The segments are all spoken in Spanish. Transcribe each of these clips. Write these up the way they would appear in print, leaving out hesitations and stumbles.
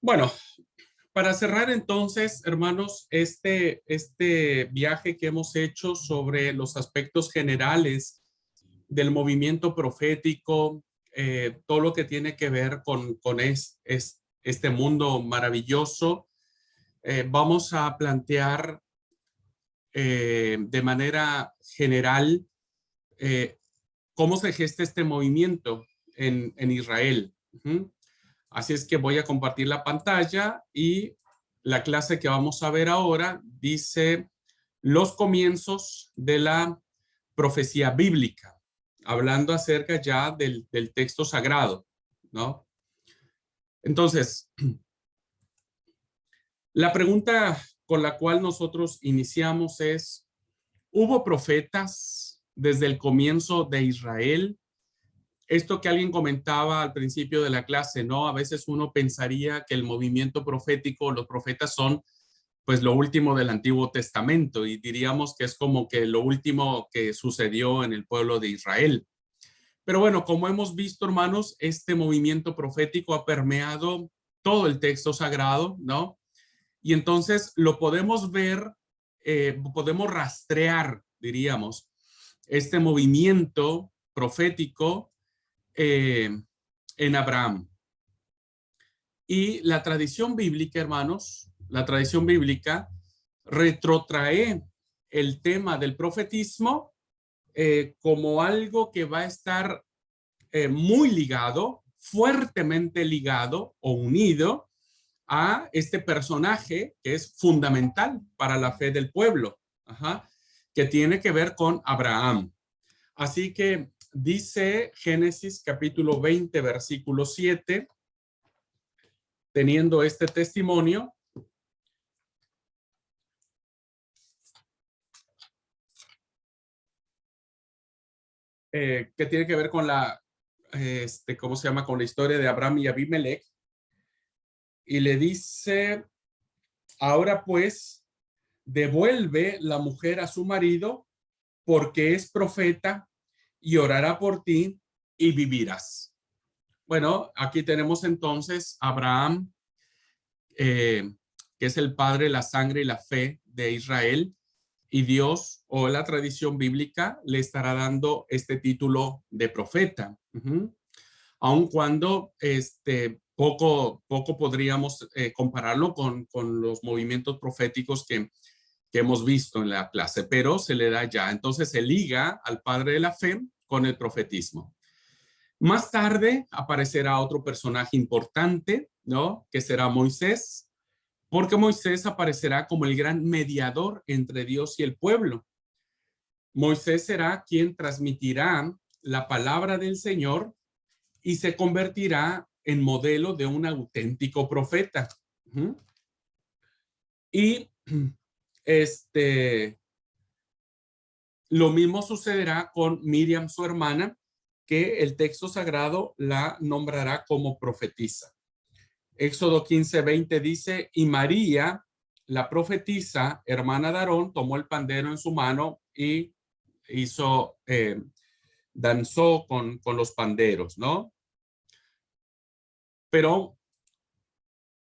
Bueno, para cerrar entonces, hermanos, este viaje que hemos hecho sobre los aspectos generales del movimiento profético, todo lo que tiene que ver con este mundo maravilloso, vamos a plantear de manera general eh, cómo se gesta este movimiento en Israel. Ujú. Así es que voy a compartir la pantalla y la clase que vamos a ver ahora dice los comienzos de la profecía bíblica, hablando acerca ya del texto sagrado, ¿no? Entonces, la pregunta con la cual nosotros iniciamos es, ¿hubo profetas desde el comienzo de Israel? Esto que alguien comentaba al principio de la clase, ¿no? A veces uno pensaría que el movimiento profético, los profetas son pues lo último del Antiguo Testamento y diríamos que es como que lo último que sucedió en el pueblo de Israel. Pero bueno, como hemos visto, hermanos, este movimiento profético ha permeado todo el texto sagrado, ¿no? Y entonces lo podemos ver, podemos rastrear, diríamos, este movimiento profético eh, en Abraham. Y la tradición bíblica, hermanos, la tradición bíblica retrotrae el tema del profetismo como algo que va a estar muy ligado, fuertemente ligado o unido a este personaje que es fundamental para la fe del pueblo, ajá, que tiene que ver con Abraham. Así que dice Génesis capítulo 20, versículo 7, teniendo este testimonio, que tiene que ver con ¿cómo se llama? Con la historia de Abraham y Abimelech. Y le dice, ahora pues, devuelve la mujer a su marido porque es profeta y orará por ti y vivirás. Bueno, aquí tenemos entonces a Abraham, eh, que es el padre de la sangre y la fe de Israel, y Dios o la tradición bíblica le estará dando este título de profeta. Aun cuando poco podríamos compararlo con los movimientos proféticos que hemos visto en la clase, pero se le da ya. Entonces se liga al padre de la fe con el profetismo. Más tarde aparecerá otro personaje importante, ¿no? Que será Moisés, porque Moisés aparecerá como el gran mediador entre Dios y el pueblo. Moisés será quien transmitirá la palabra del Señor y se convertirá en modelo de un auténtico profeta. Y lo mismo sucederá con Miriam, su hermana, que el texto sagrado la nombrará como profetisa. Éxodo 15:20 dice, y María, la profetisa, hermana de Aarón, tomó el pandero en su mano y danzó con los panderos, ¿no? Pero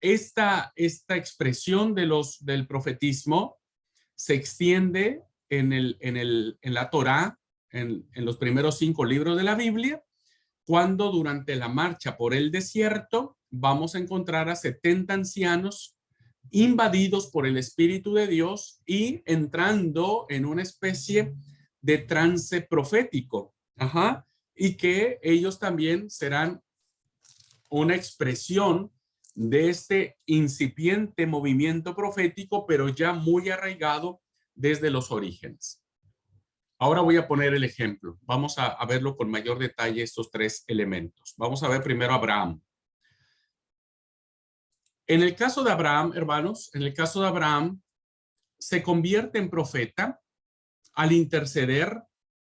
esta expresión del profetismo se extiende en la Torá, en los primeros 5 libros de la Biblia, cuando durante la marcha por el desierto vamos a encontrar a 70 ancianos invadidos por el Espíritu de Dios y entrando en una especie de trance profético. Ajá. Y que ellos también serán una expresión de este incipiente movimiento profético, pero ya muy arraigado desde los orígenes. Ahora voy a poner el ejemplo. Vamos a verlo con mayor detalle estos 3 elementos. Vamos a ver primero a Abraham. En el caso de Abraham, hermanos, en el caso de Abraham, se convierte en profeta al interceder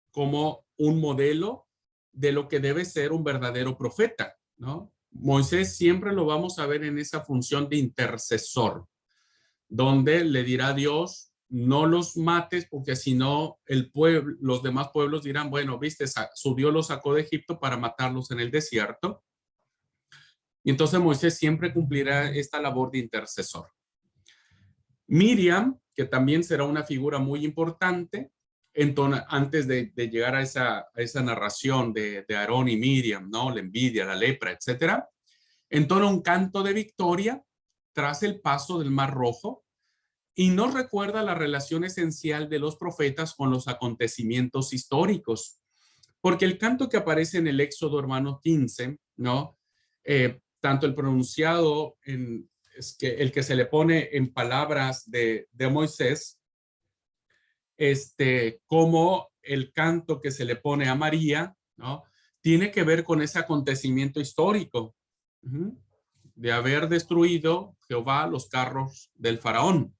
como un modelo de lo que debe ser un verdadero profeta, ¿no? Moisés siempre lo vamos a ver en esa función de intercesor, donde le dirá a Dios, no los mates porque si no el pueblo, los demás pueblos dirán, bueno, viste, su Dios los sacó de Egipto para matarlos en el desierto. Y entonces Moisés siempre cumplirá esta labor de intercesor. Miriam, que también será una figura muy importante, entonces, antes de llegar a esa narración de Aarón y Miriam, ¿no? La envidia, la lepra, etcétera, entona un canto de victoria tras el paso del Mar Rojo y nos recuerda la relación esencial de los profetas con los acontecimientos históricos. Porque el canto que aparece en el Éxodo, hermano 15, ¿no? Tanto el pronunciado, es que el que se le pone en palabras de Moisés, como el canto que se le pone a María, ¿no? Tiene que ver con ese acontecimiento histórico, de haber destruido Jehová los carros del faraón.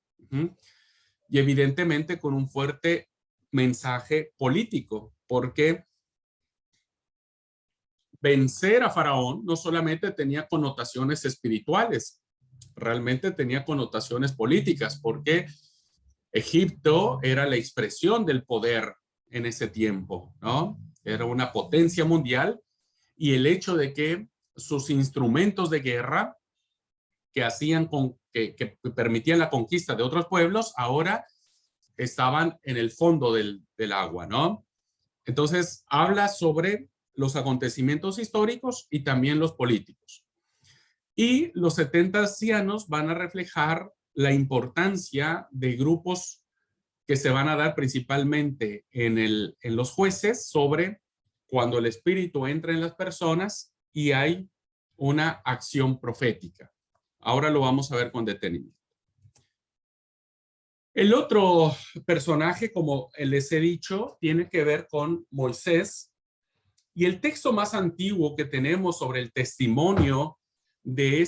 Y evidentemente con un fuerte mensaje político, porque vencer a Faraón no solamente tenía connotaciones espirituales, realmente tenía connotaciones políticas, porque Egipto era la expresión del poder en ese tiempo, ¿no? Era una potencia mundial y el hecho de que sus instrumentos de guerra que hacían que permitían la conquista de otros pueblos, ahora estaban en el fondo del agua, ¿no? Entonces, habla sobre los acontecimientos históricos y también los políticos. Y los 70 ancianos van a reflejar la importancia de grupos que se van a dar principalmente en los jueces sobre cuando el espíritu entra en las personas y hay una acción profética. Ahora lo vamos a ver con detenimiento. El otro personaje, como les he dicho, tiene que ver con Moisés. Y el texto más antiguo que tenemos sobre el testimonio de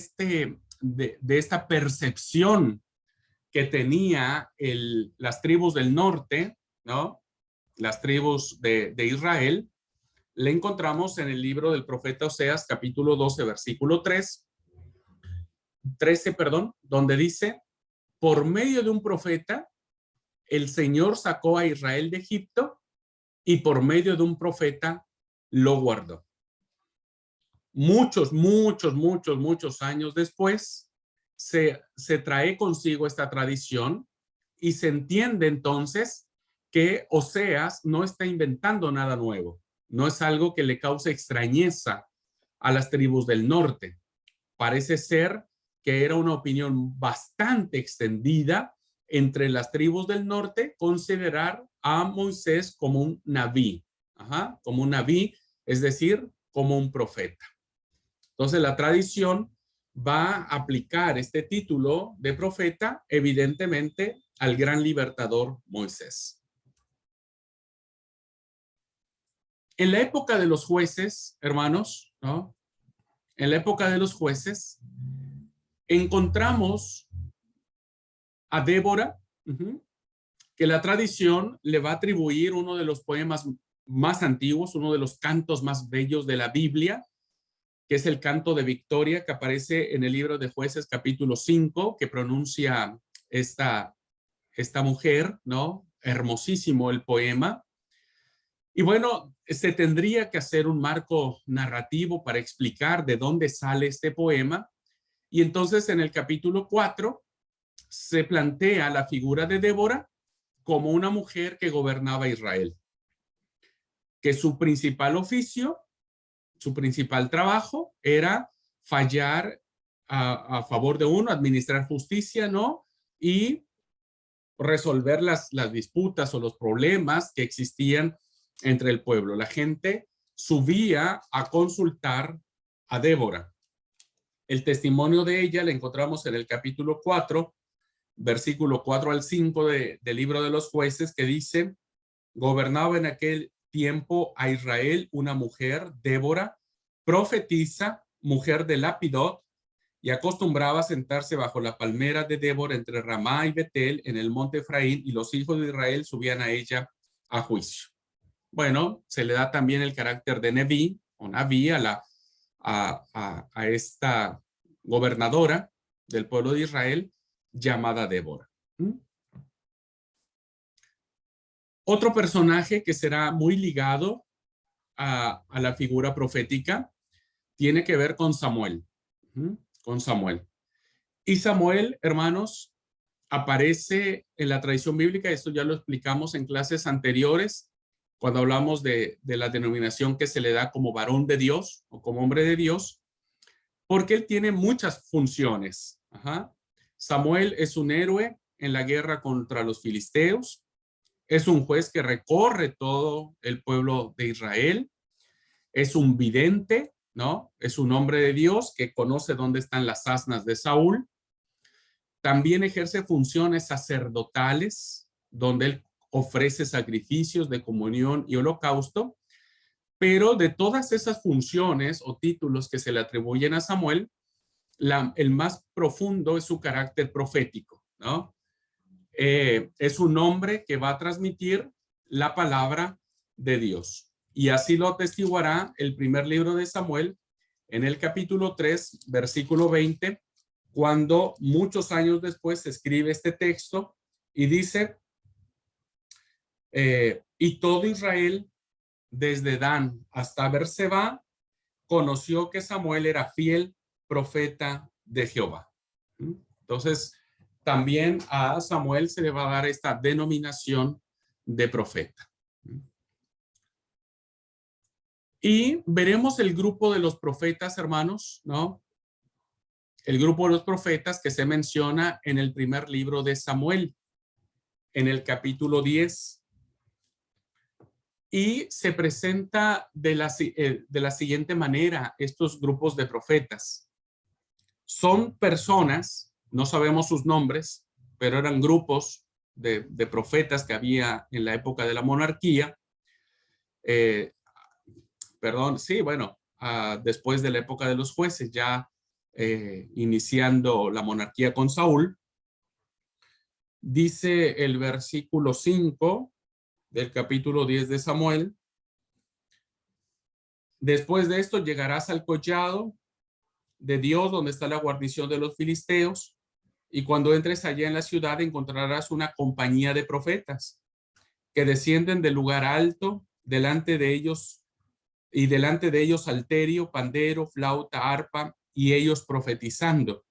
esta percepción que tenía las tribus del norte, ¿no? Las tribus de Israel, le encontramos en el libro del profeta Oseas, capítulo 12, versículo 13, donde dice, por medio de un profeta, el Señor sacó a Israel de Egipto y por medio de un profeta lo guardó. Muchos años después, se trae consigo esta tradición y se entiende entonces que Oseas no está inventando nada nuevo. No es algo que le cause extrañeza a las tribus del norte. Parece ser que era una opinión bastante extendida entre las tribus del norte considerar a Moisés como un nabí, como un nabí, es decir, como un profeta. Entonces la tradición va a aplicar este título de profeta evidentemente al gran libertador Moisés. En la época de los jueces, hermanos, ¿no? En la época de los jueces, encontramos a Débora, que la tradición le va a atribuir uno de los poemas más antiguos, uno de los cantos más bellos de la Biblia, que es el canto de victoria que aparece en el libro de Jueces capítulo 5, que pronuncia esta mujer, ¿no? Hermosísimo el poema. Y bueno, se tendría que hacer un marco narrativo para explicar de dónde sale este poema. Y entonces en el capítulo 4 se plantea la figura de Débora como una mujer que gobernaba Israel, que su principal oficio, su principal trabajo era fallar a favor de uno, administrar justicia, ¿no? Y resolver las disputas o los problemas que existían entre el pueblo. La gente subía a consultar a Débora. El testimonio de ella le encontramos en el capítulo 4, versículo 4 al 5 del libro de los jueces, que dice, gobernaba en aquel tiempo a Israel una mujer, Débora, profetisa, mujer de Lapidot, y acostumbraba a sentarse bajo la palmera de Débora entre Ramá y Betel en el monte Efraín, y los hijos de Israel subían a ella a juicio. Bueno, se le da también el carácter de Neví o Naví a esta gobernadora del pueblo de Israel llamada Débora. Otro personaje que será muy ligado a la figura profética tiene que ver con Samuel. con Samuel. Y Samuel, hermanos, aparece en la tradición bíblica, esto ya lo explicamos en clases anteriores, cuando hablamos de la denominación que se le da como varón de Dios o como hombre de Dios, porque él tiene muchas funciones. Samuel es un héroe en la guerra contra los filisteos, es un juez que recorre todo el pueblo de Israel, es un vidente, ¿no? Es un hombre de Dios que conoce dónde están las asnas de Saúl. También ejerce funciones sacerdotales, donde él ofrece sacrificios de comunión y holocausto, pero de todas esas funciones o títulos que se le atribuyen a Samuel, el más profundo es su carácter profético, ¿no? Es un hombre que va a transmitir la palabra de Dios. Y así lo atestiguará el primer libro de Samuel en el capítulo 3, versículo 20, cuando muchos años después se escribe este texto y dice, y todo Israel, desde Dan hasta Berseba, conoció que Samuel era fiel profeta de Jehová. Entonces, también a Samuel se le va a dar esta denominación de profeta. Y veremos el grupo de los profetas, hermanos, ¿no? El grupo de los profetas que se menciona en el primer libro de Samuel, en el capítulo 10. Y se presenta de la siguiente manera estos grupos de profetas. Son personas, no sabemos sus nombres, pero eran grupos de profetas que había en la época de la monarquía. Después de la época de los jueces, ya iniciando la monarquía con Saúl. Dice el versículo 5 del capítulo 10 de Samuel: después de esto llegarás al collado de Dios, donde está la guarnición de los filisteos, y cuando entres allá en la ciudad encontrarás una compañía de profetas que descienden del lugar alto, delante de ellos salterio, pandero, flauta, arpa, y ellos profetizando.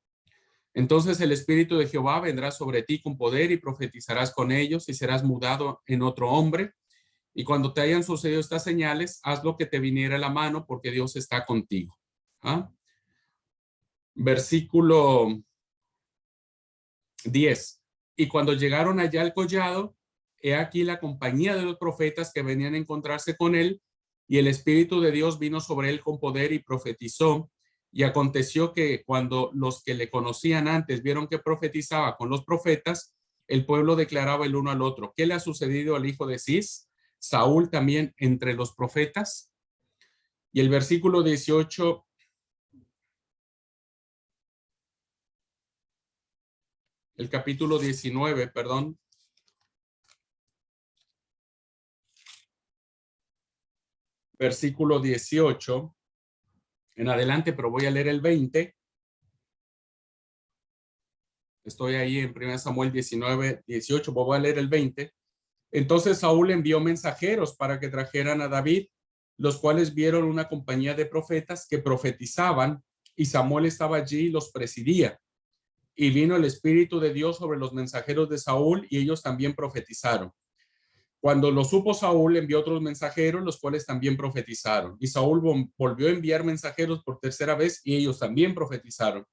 Entonces el Espíritu de Jehová vendrá sobre ti con poder y profetizarás con ellos y serás mudado en otro hombre. Y cuando te hayan sucedido estas señales, haz lo que te viniera a la mano, porque Dios está contigo. Versículo 10. Y cuando llegaron allá al collado, he aquí la compañía de los profetas que venían a encontrarse con él, y el Espíritu de Dios vino sobre él con poder y profetizó. Y aconteció que cuando los que le conocían antes vieron que profetizaba con los profetas, el pueblo declaraba el uno al otro: ¿qué le ha sucedido al hijo de Cis? Saúl también entre los profetas. Y el versículo 18, el capítulo 19, perdón. Versículo 18 en adelante, pero voy a leer el 20. Estoy ahí en 1 Samuel 19, 18, voy a leer el 20. Entonces Saúl envió mensajeros para que trajeran a David, los cuales vieron una compañía de profetas que profetizaban, y Samuel estaba allí y los presidía. Y vino el Espíritu de Dios sobre los mensajeros de Saúl, y ellos también profetizaron. Cuando lo supo Saúl, envió otros mensajeros, los cuales también profetizaron. Y Saúl volvió a enviar mensajeros por tercera vez, y ellos también profetizaron.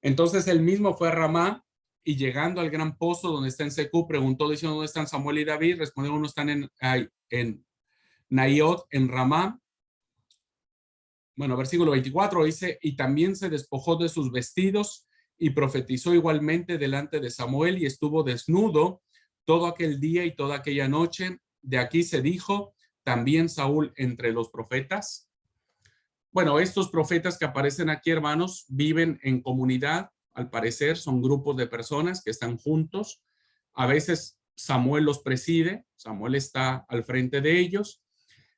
Entonces él mismo fue a Ramá, y llegando al gran pozo donde está en Secú, preguntó diciendo: ¿dónde están Samuel y David? Respondieron: uno están en Naiot, en Ramá. Bueno, versículo 24 dice: y también se despojó de sus vestidos y profetizó igualmente delante de Samuel, y estuvo desnudo todo aquel día y toda aquella noche. De aquí se dijo: también Saúl entre los profetas. Bueno, estos profetas que aparecen aquí, hermanos, viven en comunidad. Al parecer son grupos de personas que están juntos. A veces Samuel los preside, Samuel está al frente de ellos.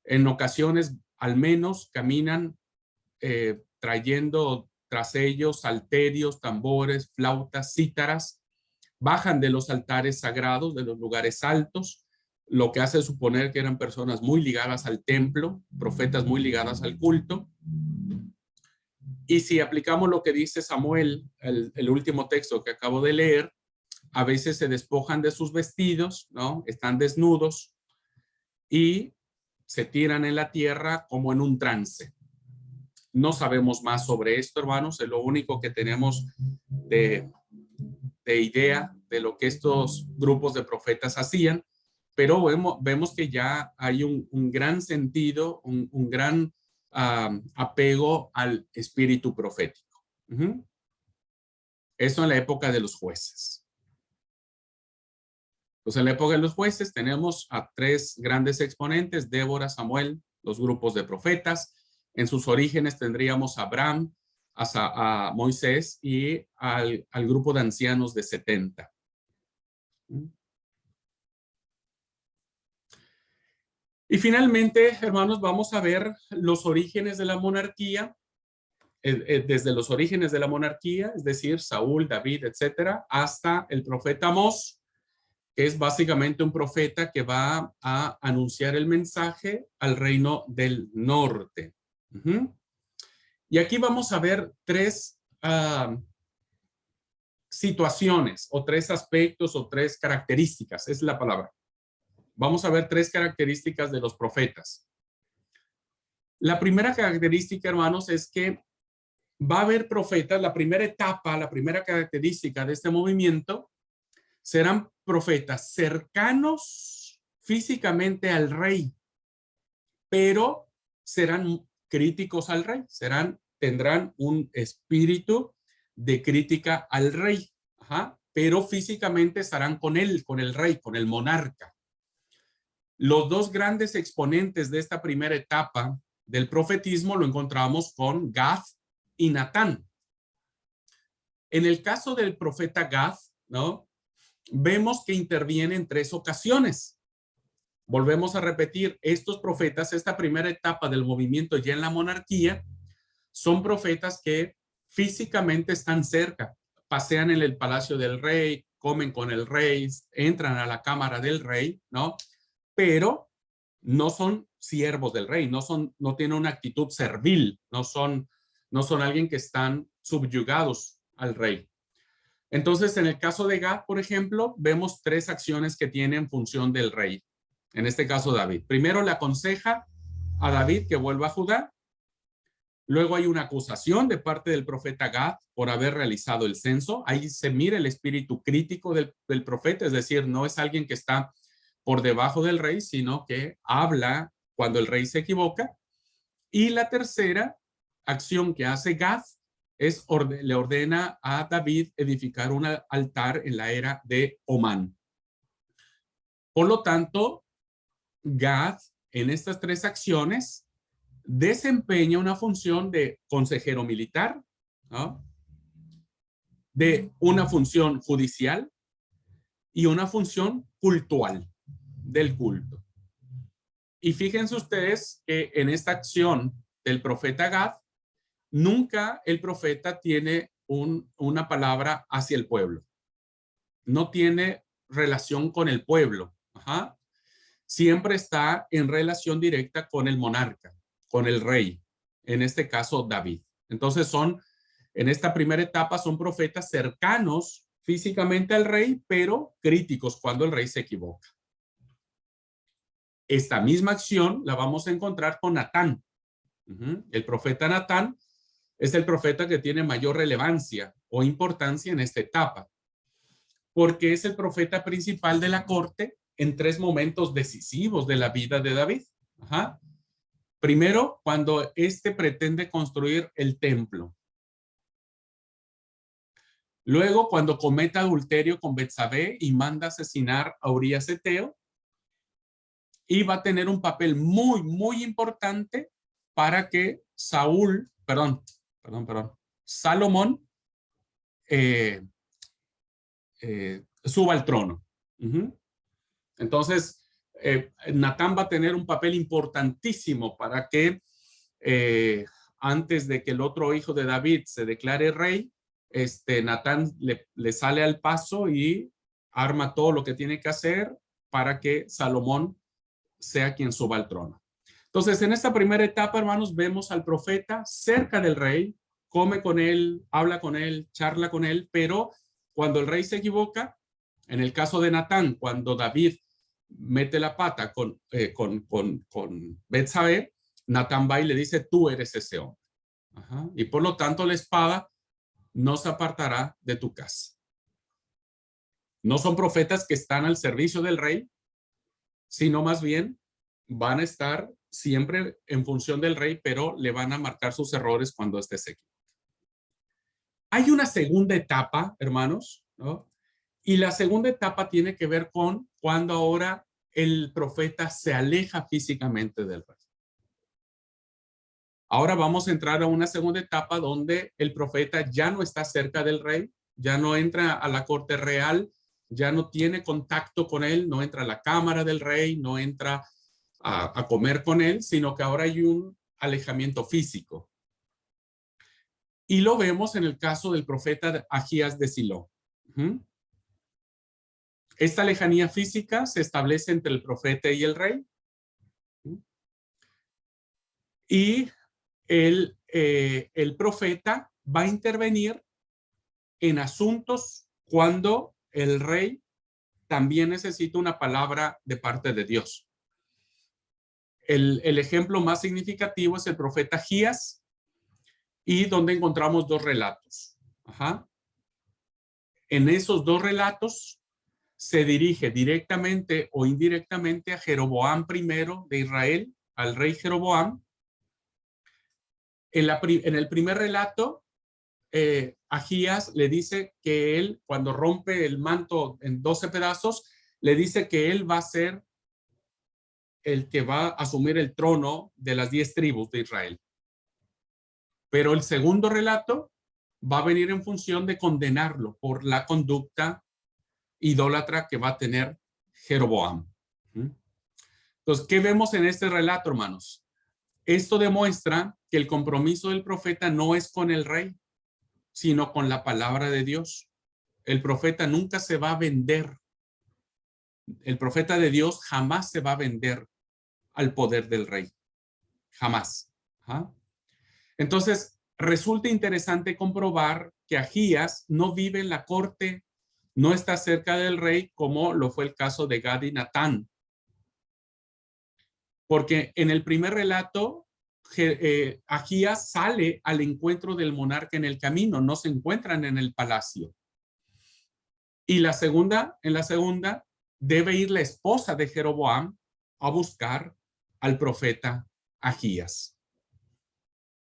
En ocasiones, al menos, caminan trayendo tras ellos salterios, tambores, flautas, cítaras. Bajan de los altares sagrados, de los lugares altos, lo que hace suponer que eran personas muy ligadas al templo, profetas muy ligadas al culto. Y si aplicamos lo que dice Samuel, el último texto que acabo de leer, a veces se despojan de sus vestidos, ¿no? Están desnudos y se tiran en la tierra como en un trance. No sabemos más sobre esto, hermanos. Es lo único que tenemos de idea de lo que estos grupos de profetas hacían, pero vemos que ya hay un gran sentido, un gran apego al espíritu profético. Eso en la época de los jueces. Pues en la época de los jueces tenemos a tres grandes exponentes: Débora, Samuel, los grupos de profetas. En sus orígenes tendríamos a Abraham, a Moisés y al grupo de ancianos de 70. Y finalmente, hermanos, vamos a ver los orígenes de la monarquía, desde los orígenes de la monarquía, es decir, Saúl, David, etcétera, hasta el profeta Amós, que es básicamente un profeta que va a anunciar el mensaje al reino del norte. Y aquí vamos a ver tres situaciones o tres aspectos o tres características, es la palabra. Vamos a ver tres características de los profetas. La primera característica, hermanos, es que va a haber profetas. La primera etapa, la primera característica de este movimiento serán profetas cercanos físicamente al rey, pero serán críticos al rey, tendrán un espíritu de crítica al rey, pero físicamente estarán con él, con el rey, con el monarca. Los dos grandes exponentes de esta primera etapa del profetismo lo encontramos con Gad y Natán. En el caso del profeta Gad, ¿no?, vemos que interviene en tres ocasiones. Volvemos a repetir, estos profetas, esta primera etapa del movimiento ya en la monarquía, son profetas que físicamente están cerca, pasean en el palacio del rey, comen con el rey, entran a la cámara del rey, ¿no? Pero no son siervos del rey, no tienen una actitud servil, no son alguien que están subyugados al rey. Entonces, en el caso de Gad, por ejemplo, vemos tres acciones que tiene en función del rey. En este caso, David. Primero, le aconseja a David que vuelva a Judá. Luego hay una acusación de parte del profeta Gad por haber realizado el censo. Ahí se mira el espíritu crítico del profeta, es decir, no es alguien que está por debajo del rey, sino que habla cuando el rey se equivoca. Y la tercera acción que hace Gad es le ordena a David edificar un altar en la era de Omán. Por lo tanto, Gad en estas tres acciones desempeña una función de consejero militar, ¿no?, de una función judicial y una función cultual, del culto. Y fíjense ustedes que en esta acción del profeta Gad, nunca el profeta tiene una palabra hacia el pueblo. No tiene relación con el pueblo. Siempre está en relación directa con el monarca, con el rey, en este caso David. Entonces en esta primera etapa son profetas cercanos físicamente al rey, pero críticos cuando el rey se equivoca. Esta misma acción la vamos a encontrar con Natán. El profeta Natán es el profeta que tiene mayor relevancia o importancia en esta etapa, porque es el profeta principal de la corte en tres momentos decisivos de la vida de David. Primero, cuando éste pretende construir el templo. Luego, cuando comete adulterio con Betsabé y manda asesinar a Urías Eteo. Y va a tener un papel muy, muy importante para que Salomón suba al trono. Entonces, Natán va a tener un papel importantísimo para que antes de que el otro hijo de David se declare rey, Natán le sale al paso y arma todo lo que tiene que hacer para que Salomón sea quien suba al trono. Entonces, en esta primera etapa, hermanos, vemos al profeta cerca del rey, come con él, habla con él, charla con él, pero cuando el rey se equivoca, en el caso de Natán, cuando David mete la pata con Betsabé, Natán va y le dice, tú eres ese hombre. Ajá. Y por lo tanto la espada no se apartará de tu casa. No son profetas que están al servicio del rey, sino más bien van a estar siempre en función del rey, pero le van a marcar sus errores cuando esté seco. Hay una segunda etapa, hermanos, ¿no? Y la segunda etapa tiene que ver con cuando ahora el profeta se aleja físicamente del rey. Ahora vamos a entrar a una segunda etapa donde el profeta ya no está cerca del rey, ya no entra a la corte real, ya no tiene contacto con él, no entra a la cámara del rey, no entra a comer con él, sino que ahora hay un alejamiento físico. Y lo vemos en el caso del profeta Ahías de Silo. Esta lejanía física se establece entre el profeta y el rey. Y el profeta va a intervenir en asuntos cuando el rey también necesita una palabra de parte de Dios. El ejemplo más significativo es el profeta Ahías, y donde encontramos dos relatos. Ajá. En esos dos relatos se dirige directamente o indirectamente a Jeroboam I de Israel, al rey Jeroboam. En el primer relato, Ahías le dice que él, cuando rompe el manto en 12 pedazos, le dice que él va a ser el que va a asumir el trono de las 10 tribus de Israel. Pero el segundo relato va a venir en función de condenarlo por la conducta idólatra que va a tener Jeroboam. Entonces, ¿qué vemos en este relato, hermanos? Esto demuestra que el compromiso del profeta no es con el rey, sino con la palabra de Dios. El profeta nunca se va a vender. El profeta de Dios jamás se va a vender al poder del rey. Jamás. ¿Ah? Entonces, resulta interesante comprobar que Ahías no vive en la corte, no está cerca del rey, como lo fue el caso de Gad y Natán. Porque en el primer relato, Ahías sale al encuentro del monarca en el camino, no se encuentran en el palacio. Y en la segunda, debe ir la esposa de Jeroboam a buscar al profeta Ahías.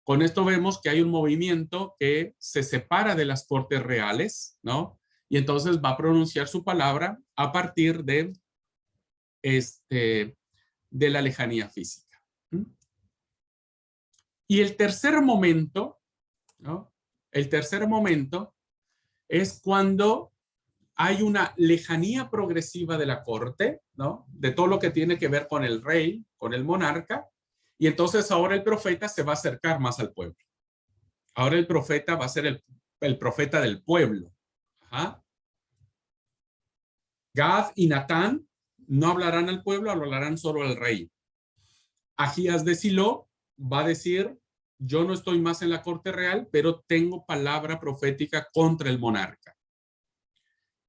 Con esto vemos que hay un movimiento que se separa de las cortes reales, ¿no? Y entonces va a pronunciar su palabra a partir de la lejanía física. Y el tercer momento, ¿no? El tercer momento es cuando hay una lejanía progresiva de la corte, ¿no? De todo lo que tiene que ver con el rey, con el monarca, y entonces ahora el profeta se va a acercar más al pueblo. Ahora el profeta va a ser el profeta del pueblo. Ajá. Gad y Natán no hablarán al pueblo, hablarán solo al rey. Ahías de Silo va a decir, yo no estoy más en la corte real, pero tengo palabra profética contra el monarca.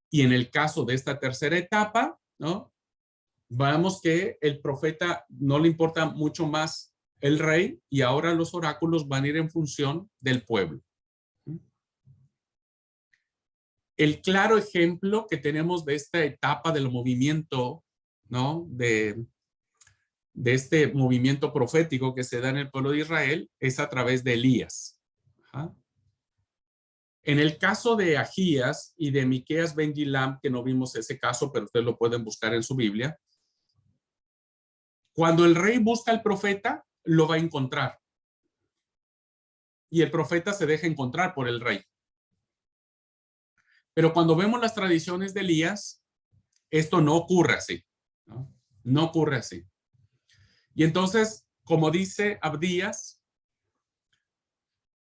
Y en el caso de esta tercera etapa, ¿no? Vemos que el profeta no le importa mucho más el rey y ahora los oráculos van a ir en función del pueblo. El claro ejemplo que tenemos de esta etapa del movimiento, ¿no? De este movimiento profético que se da en el pueblo de Israel es a través de Elías. Ajá. En el caso de Ahías y de Miqueas ben Gilam, que no vimos ese caso, pero ustedes lo pueden buscar en su Biblia, cuando el rey busca al profeta, lo va a encontrar. Y el profeta se deja encontrar por el rey. Pero cuando vemos las tradiciones de Elías, esto no ocurre así. No ocurre así. Y entonces, como dice Abdías,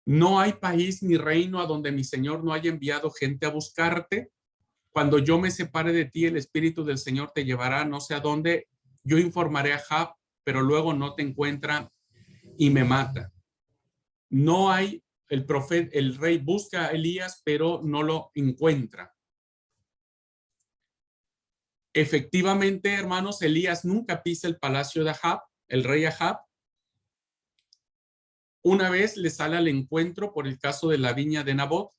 no hay país ni reino a donde mi Señor no haya enviado gente a buscarte. Cuando yo me separe de ti, el Espíritu del Señor te llevará no sé a dónde. Yo informaré a Ahab, pero luego no te encuentra y me mata. No hay el rey busca a Elías, pero no lo encuentra. Efectivamente, hermanos, Elías nunca pisa el palacio de Ahab, el rey Ahab. Una vez le sale al encuentro por el caso de la viña de Nabot,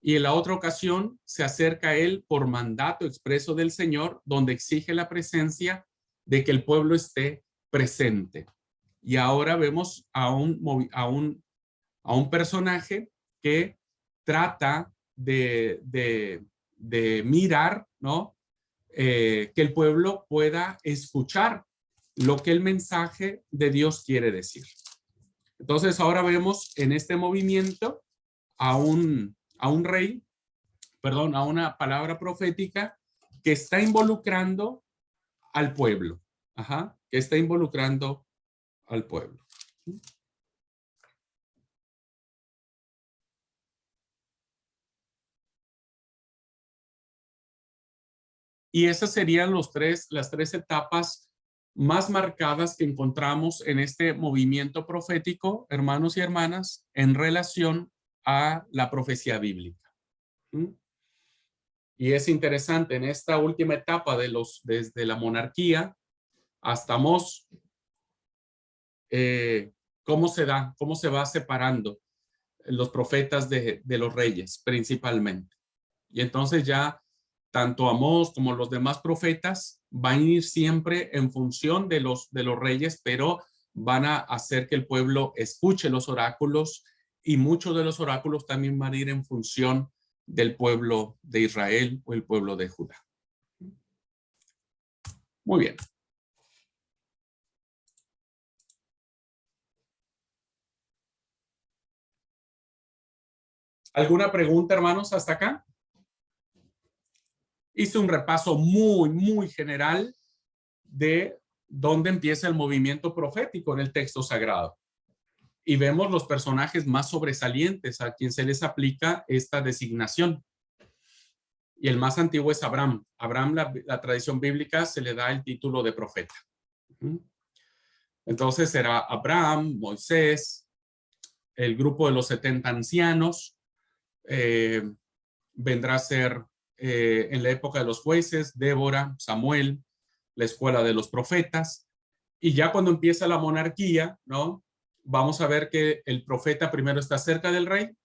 y en la otra ocasión se acerca a él por mandato expreso del Señor, donde exige la presencia de que el pueblo esté presente. Y ahora vemos a un personaje que trata de mirar, ¿no? Que el pueblo pueda escuchar lo que el mensaje de Dios quiere decir. Entonces ahora vemos en este movimiento a un rey, perdón, a una palabra profética que está involucrando al pueblo, que está involucrando al pueblo. Y esas serían las tres etapas más marcadas que encontramos en este movimiento profético, hermanos y hermanas, en relación a la profecía bíblica. Y es interesante, en esta última etapa desde la monarquía hasta Amós, cómo se va separando los profetas de los reyes principalmente. Y entonces ya tanto Amós como los demás profetas van a ir siempre en función de los reyes, pero van a hacer que el pueblo escuche los oráculos, y muchos de los oráculos también van a ir en función del pueblo de Israel o el pueblo de Judá. Muy bien. ¿Alguna pregunta, hermanos, hasta acá? Hice un repaso muy general de dónde empieza el movimiento profético en el texto sagrado. Y vemos los personajes más sobresalientes a quien se les aplica esta designación. Y el más antiguo es Abraham. Abraham, la tradición bíblica, se le da el título de profeta. Entonces será Abraham, Moisés, el grupo de los 70 ancianos, vendrá a ser en la época de los jueces, Débora, Samuel, la escuela de los profetas. Y ya cuando empieza la monarquía, ¿no? Vamos a ver que el profeta primero está cerca del rey,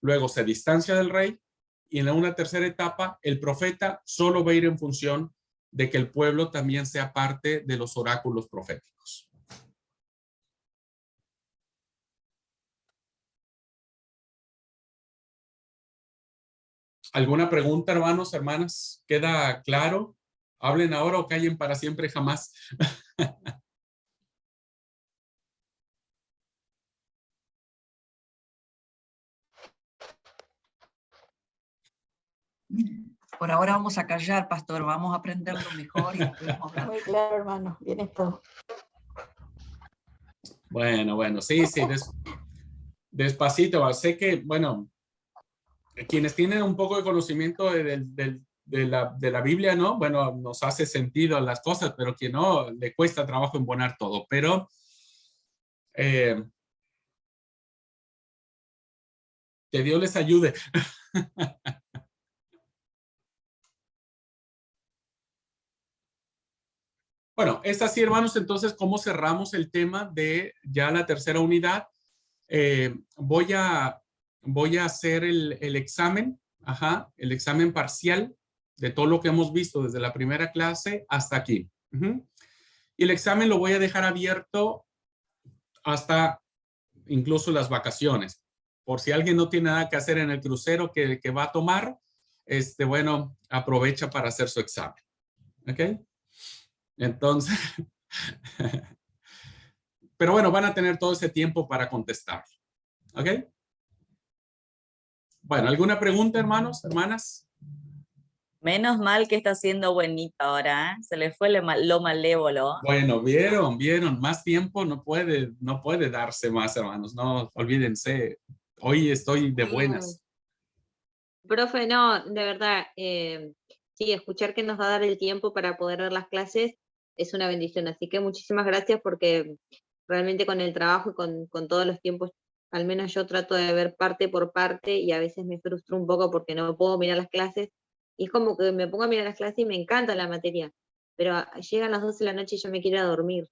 luego se distancia del rey, y en una tercera etapa el profeta solo va a ir en función de que el pueblo también sea parte de los oráculos proféticos. ¿Alguna pregunta, hermanos, hermanas? ¿Queda claro? Hablen ahora o callen para siempre jamás. Por ahora vamos a callar, pastor, vamos a aprenderlo mejor y después vamos a hablar. Muy claro, hermano, bien esto. Bueno, sí, despacito. Sé que, bueno, quienes tienen un poco de conocimiento de la Biblia, ¿no? Bueno, nos hace sentido las cosas, pero quien no, le cuesta trabajo embonar todo. Pero que Dios les ayude. Bueno, es así, hermanos. Entonces, ¿cómo cerramos el tema de ya la tercera unidad? Voy a hacer el examen, el examen parcial de todo lo que hemos visto desde la primera clase hasta aquí. Y el examen lo voy a dejar abierto hasta incluso las vacaciones. Por si alguien no tiene nada que hacer en el crucero que va a tomar, bueno, aprovecha para hacer su examen. ¿Ok? Entonces, pero bueno, van a tener todo ese tiempo para contestar. ¿Ok? Bueno, ¿alguna pregunta, hermanos, hermanas? Menos mal que está siendo buenito ahora, ¿eh? Se le fue lo malévolo. Bueno, vieron, más tiempo no puede darse más, hermanos, no, olvídense, hoy estoy de buenas. Profe, no, de verdad, sí, escuchar que nos va a dar el tiempo para poder ver las clases es una bendición, así que muchísimas gracias porque realmente con el trabajo y con todos los tiempos al menos yo trato de ver parte por parte y a veces me frustro un poco porque no puedo mirar las clases. Y es como que me pongo a mirar las clases y me encanta la materia, pero llegan las 12 de la noche y yo me quiero ir a dormir.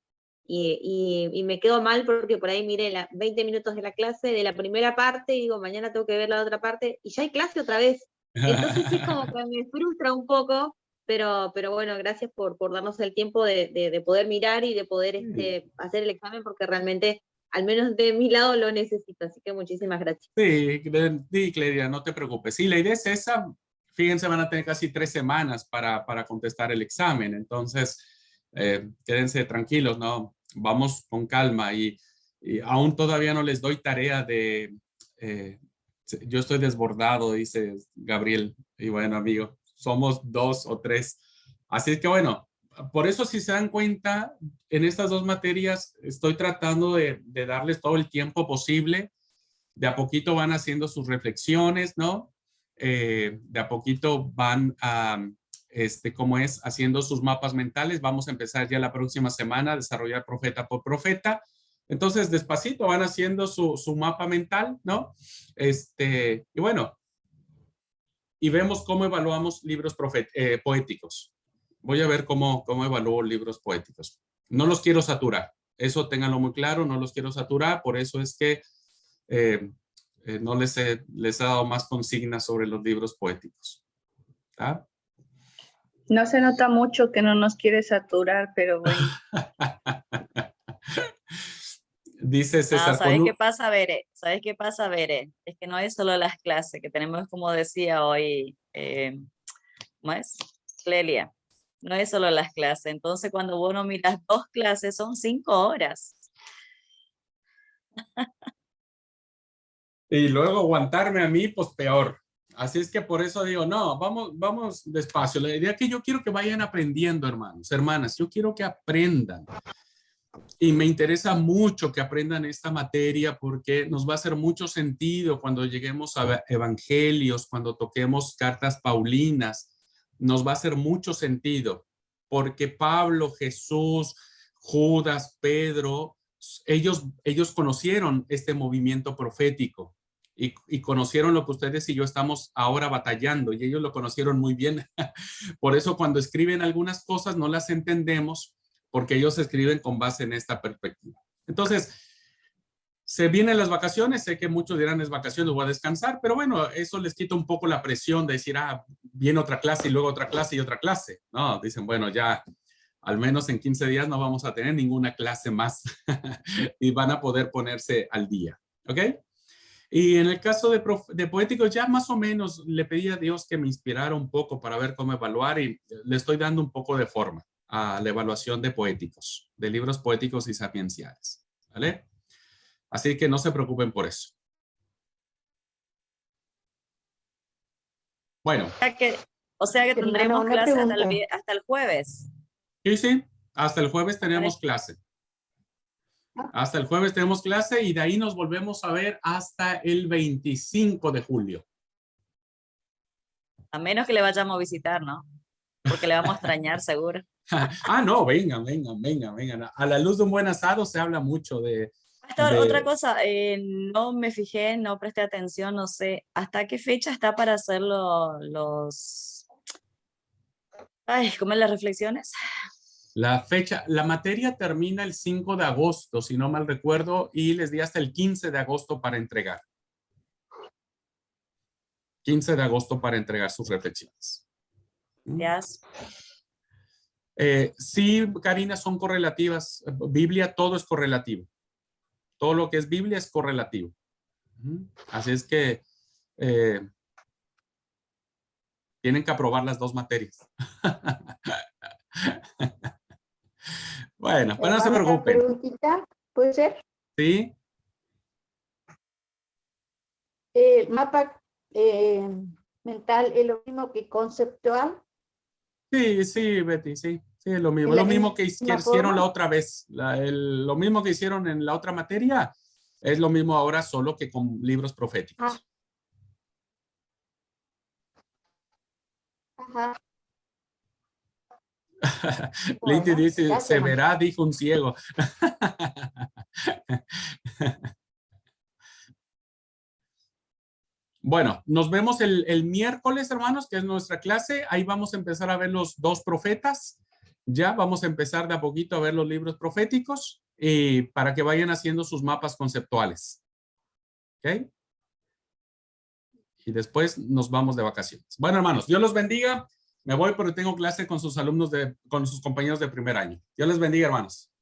Y me quedo mal porque por ahí miré 20 minutos de la clase, de la primera parte, y digo, mañana tengo que ver la otra parte, y ya hay clase otra vez. Entonces es como que me frustra un poco, pero bueno, gracias por darnos el tiempo de poder mirar y de poder hacer el examen, porque realmente, al menos de mi lado, lo necesito. Así que muchísimas gracias. Sí, Clelia, no te preocupes. Sí, la idea es esa. Fíjense, van a tener casi 3 semanas para contestar el examen. Entonces, quédense tranquilos, ¿no? Vamos con calma y aún todavía no les doy tarea de... yo estoy desbordado, dice Gabriel. Y bueno, amigo, somos 2 o 3. Así es que bueno, por eso si se dan cuenta, en estas 2 materias estoy tratando de darles todo el tiempo posible. De a poquito van haciendo sus reflexiones, ¿no? De a poquito van ¿cómo es? Haciendo sus mapas mentales. Vamos a empezar ya la próxima semana a desarrollar profeta por profeta. Entonces, despacito van haciendo su mapa mental, ¿no? Y bueno, y vemos cómo evaluamos libros poéticos. Voy a ver cómo evalúo libros poéticos. No los quiero saturar. Eso ténganlo muy claro, no los quiero saturar. Por eso es que no les he dado más consignas sobre los libros poéticos. ¿Ah? No se nota mucho que no nos quiere saturar, pero bueno. Dice César. ¿Sabes qué pasa, Bere? ¿Sabes qué pasa, Bere? Es que no es solo las clases, que tenemos, como decía hoy, ¿cómo es? Clelia. No es solo las clases. Entonces, cuando vos no miras 2 clases, son 5 horas. Y luego aguantarme a mí, pues peor. Así es que por eso digo, no, vamos despacio. La idea es que yo quiero que vayan aprendiendo, hermanos, hermanas. Yo quiero que aprendan. Y me interesa mucho que aprendan esta materia porque nos va a hacer mucho sentido cuando lleguemos a evangelios, cuando toquemos cartas paulinas. Nos va a hacer mucho sentido porque Pablo, Jesús, Judas, Pedro, ellos conocieron este movimiento profético y conocieron lo que ustedes y yo estamos ahora batallando y ellos lo conocieron muy bien. Por eso cuando escriben algunas cosas no las entendemos porque ellos escriben con base en esta perspectiva. Entonces, se vienen las vacaciones, sé que muchos dirán es vacaciones, voy a descansar, pero bueno, eso les quita un poco la presión de decir, viene otra clase y luego otra clase y otra clase. No, dicen, bueno, ya al menos en 15 días no vamos a tener ninguna clase más y van a poder ponerse al día, ¿ok? Y en el caso de poéticos, ya más o menos le pedí a Dios que me inspirara un poco para ver cómo evaluar y le estoy dando un poco de forma a la evaluación de poéticos, de libros poéticos y sapienciales, ¿vale? Así que no se preocupen por eso. Bueno. O sea que tendremos clase hasta el jueves. Sí, hasta el jueves tenemos clase. Hasta el jueves tenemos clase y de ahí nos volvemos a ver hasta el 25 de julio. A menos que le vayamos a visitar, ¿no? Porque le vamos a extrañar, seguro. No, vengan. A la luz de un buen asado se habla mucho de... Otra cosa, no me fijé, no presté atención, no sé, ¿hasta qué fecha está para hacer ¿cómo es las reflexiones? La materia termina el 5 de agosto, si no mal recuerdo, y les di hasta el 15 de agosto para entregar. 15 de agosto para entregar sus reflexiones. Yes. Sí, Karina, son correlativas. Biblia, todo es correlativo. Todo lo que es Biblia es correlativo. Así es que tienen que aprobar las 2 materias. Bueno, pero no se preocupen. Preguntita, ¿puede ser? Sí. ¿El mapa mental es lo mismo que conceptual? Sí, Betty, sí, es lo mismo. Lo mismo que hicieron la otra vez. Lo mismo que hicieron en la otra materia es lo mismo ahora, solo que con libros proféticos. Ajá. Lindy dice, gracias, se verá, dijo un ciego. Bueno, nos vemos el miércoles, hermanos, que es nuestra clase. Ahí vamos a empezar a ver los 2 profetas. Ya vamos a empezar de a poquito a ver los libros proféticos para que vayan haciendo sus mapas conceptuales. ¿Ok? Y después nos vamos de vacaciones. Bueno, hermanos, Dios los bendiga. Me voy porque tengo clase con sus alumnos, con sus compañeros de primer año. Dios les bendiga, hermanos.